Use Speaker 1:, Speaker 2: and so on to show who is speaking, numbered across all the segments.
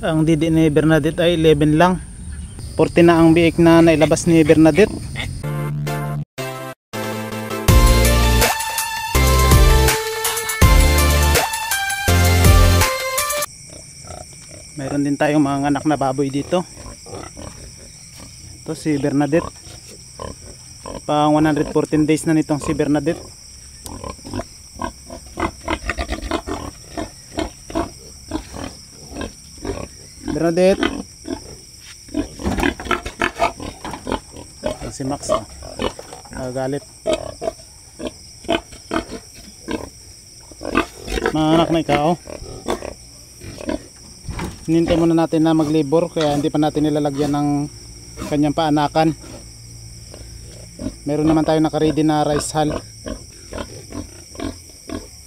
Speaker 1: Ang didi ni Bernadette ay 11 lang. 40 na ang biik na nailabas ni Bernadette. Mayroon din tayong mga anak na baboy dito. Ito si Bernadette. Pang 114 days na nitong si Bernadette. Bernadette. Si Max galit. Mga anak na ikaw. Hinintay muna natin na maglibor kaya hindi pa natin nilalagyan ng kanyang paanakan. Meron naman tayo naka-ready na rice hull.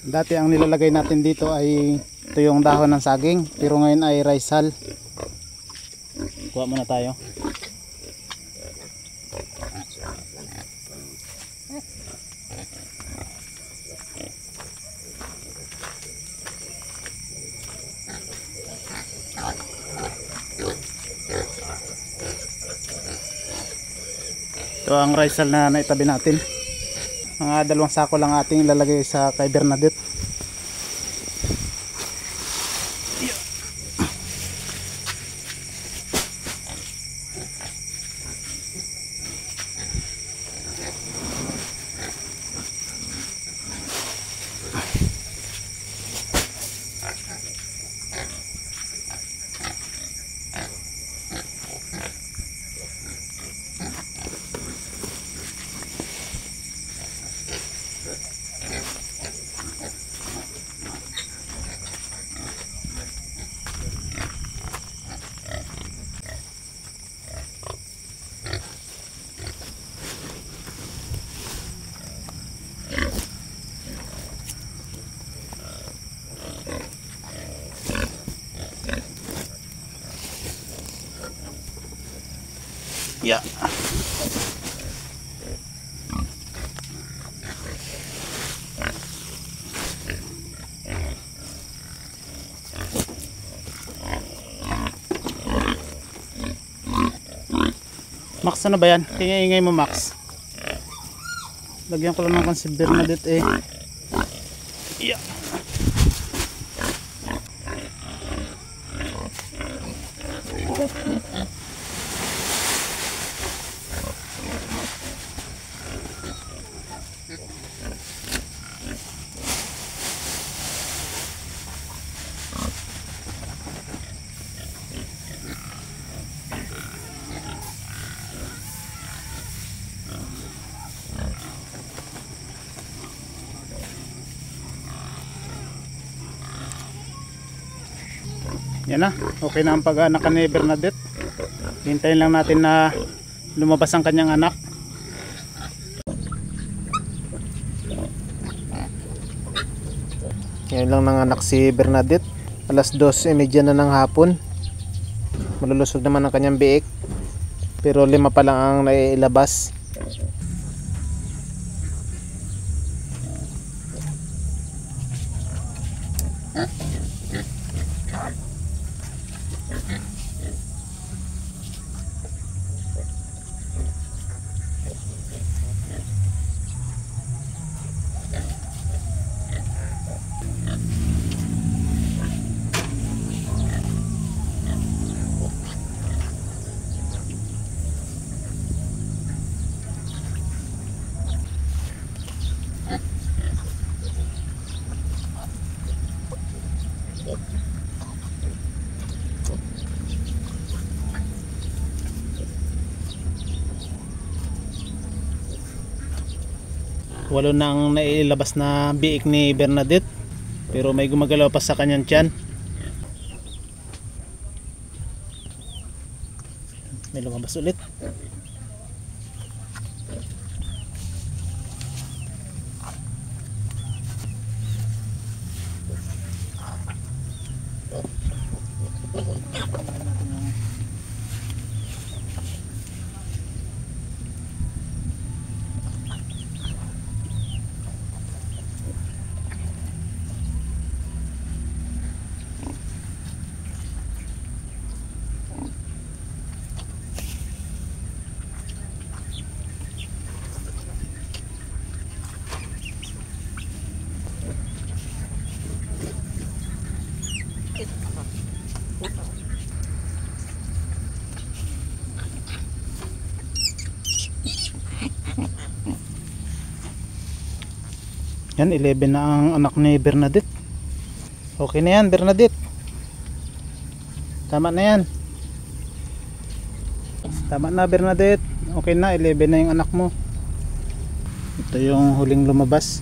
Speaker 1: Dati ang nilalagay natin dito ay ito yung dahon ng saging, pero ngayon ay rice hull. Kuha muna tayo. Ito ang rice hull na naitabi natin. Mga 2 sako lang ating ilalagay sa kay Bernadette. Ya. Max, ano ba yan? Ingay-ingay mo, Max. Lagyan ko lang naman si Bernadette eh. Yeah. Yan na, okay na ang pag-anakan ni Bernadette. Hintayin lang natin na lumabas ang kanyang anak. Ngayon lang nanganak si Bernadette. Alas 12:30 na ng hapon. Malulusog naman ang kanyang biik. Pero 5 pa lang ang naiilabas. Walo na ang nailabas na biik ni Bernadette, pero may gumagalaw pa sa kanyang tiyan. May lumabas ulit. Yan, 11 na ang anak ni Bernadette. Okay na yan, Bernadette. Tama na yan. Tama na, Bernadette. Okay na, 11 na yung anak mo. Ito yung huling lumabas.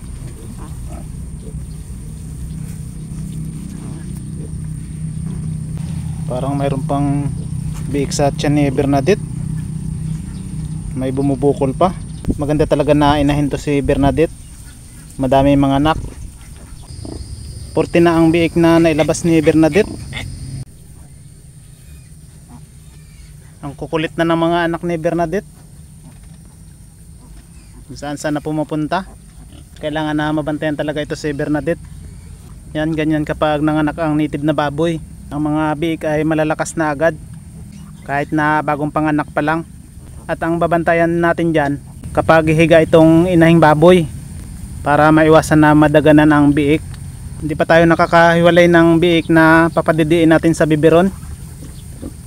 Speaker 1: Parang mayroon pang biik sa tiyan ni Bernadette. May bumubukol pa. Maganda talaga na inahin to si Bernadette. Madami mga anak. 40 na ang biik na nailabas ni Bernadette. Ang kukulit na ng mga anak ni Bernadette. Saan na pumupunta. Kailangan na mabantayan talaga ito si Bernadette. Yan, ganyan kapag nanganak ang native na baboy. Ang mga biik ay malalakas na agad kahit na bagong panganak pa lang. At ang babantayan natin dyan kapag hihiga itong inahing baboy para maiwasan na madaganan ang biik. Hindi pa tayo nakakahiwalay ng biik na papadidiin natin sa biberon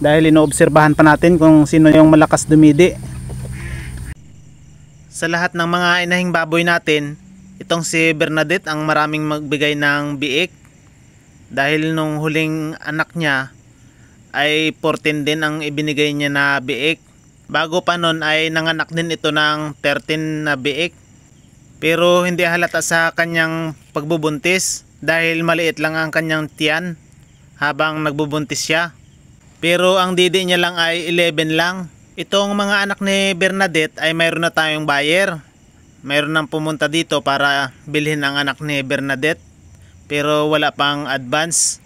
Speaker 1: dahil inoobserbahan pa natin kung sino yung malakas dumidi. Sa lahat ng mga inahing baboy natin, itong si Bernadette ang maraming magbigay ng biik. Dahil nung huling anak niya ay 14 din ang ibinigay niya na biik. Bago pa nun ay nanganak din ito ng 13 na biik. Pero hindi halata sa kanyang pagbubuntis dahil maliit lang ang kanyang tiyan habang nagbubuntis siya. Pero ang didi niya lang ay 11 lang. Itong mga anak ni Bernadette ay mayroon na tayong buyer. Mayroon nang pumunta dito para bilhin ang anak ni Bernadette. Pero wala pang advance.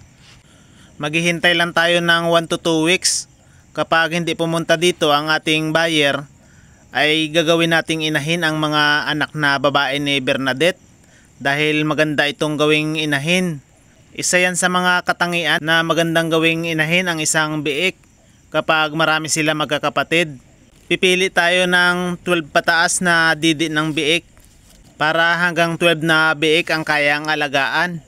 Speaker 1: Maghihintay lang tayo ng 1 to 2 weeks. Kapag hindi pumunta dito ang ating buyer, ay gagawin nating inahin ang mga anak na babae ni Bernadette. Dahil maganda itong gawing inahin. Isa yan sa mga katangian na magandang gawing inahin ang isang biik kapag marami sila magkakapatid. Pipili tayo ng 12 pataas na didi ng biik para hanggang 12 na biik ang kayang alagaan.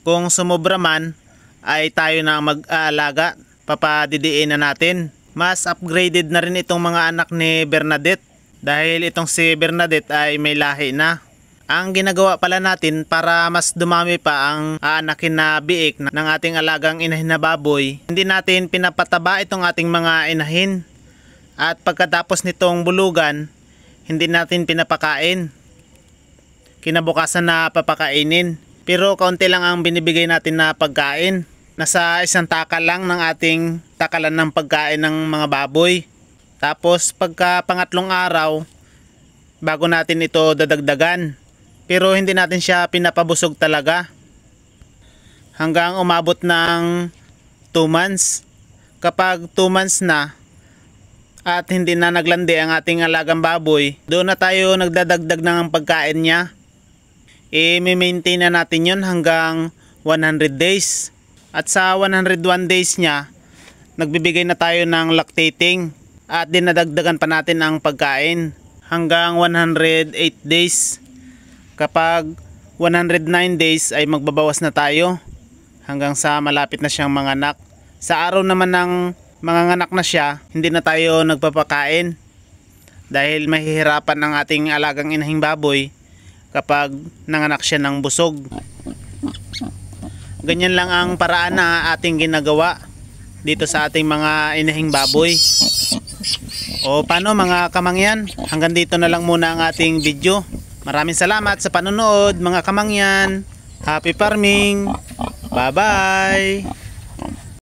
Speaker 1: Kung sumobra man ay tayo na mag-aalaga, papadidiin na natin. Mas upgraded na rin itong mga anak ni Bernadette dahil itong si Bernadette ay may lahi na. Ang ginagawa pala natin para mas dumami pa ang aanakin na biik ng ating alagang inahin na baboy, hindi natin pinapataba itong ating mga inahin. At pagkatapos nitong bulugan, hindi natin pinapakain. Kinabukasan na papakainin. Pero kaunti lang ang binibigay natin na pagkain. Nasa isang takal lang ng ating takalan ng pagkain ng mga baboy. Tapos pagka pangatlong araw, bago natin ito dadagdagan. Pero hindi natin siya pinapabusog talaga. Hanggang umabot ng 2 months. Kapag 2 months na at hindi na naglandi ang ating alagang baboy, doon na tayo nagdadagdag ng pagkain niya. I-maintain na natin yun hanggang 100 days. At sa 101 days niya, nagbibigay na tayo ng lactating at dinadagdagan pa natin ang pagkain hanggang 108 days. Kapag 109 days ay magbabawas na tayo hanggang sa malapit na siyang manganak. Sa araw naman ng manganganak na siya, hindi na tayo nagpapakain dahil mahihirapan ang ating alagang inahing baboy kapag nanganak siya ng busog. Ganyan lang ang paraan na ating ginagawa dito sa ating mga inahing baboy. O paano mga kamangyan, hanggang dito na lang muna ang ating video. Maraming salamat sa panonood mga kamangyan. Happy farming. Bye bye.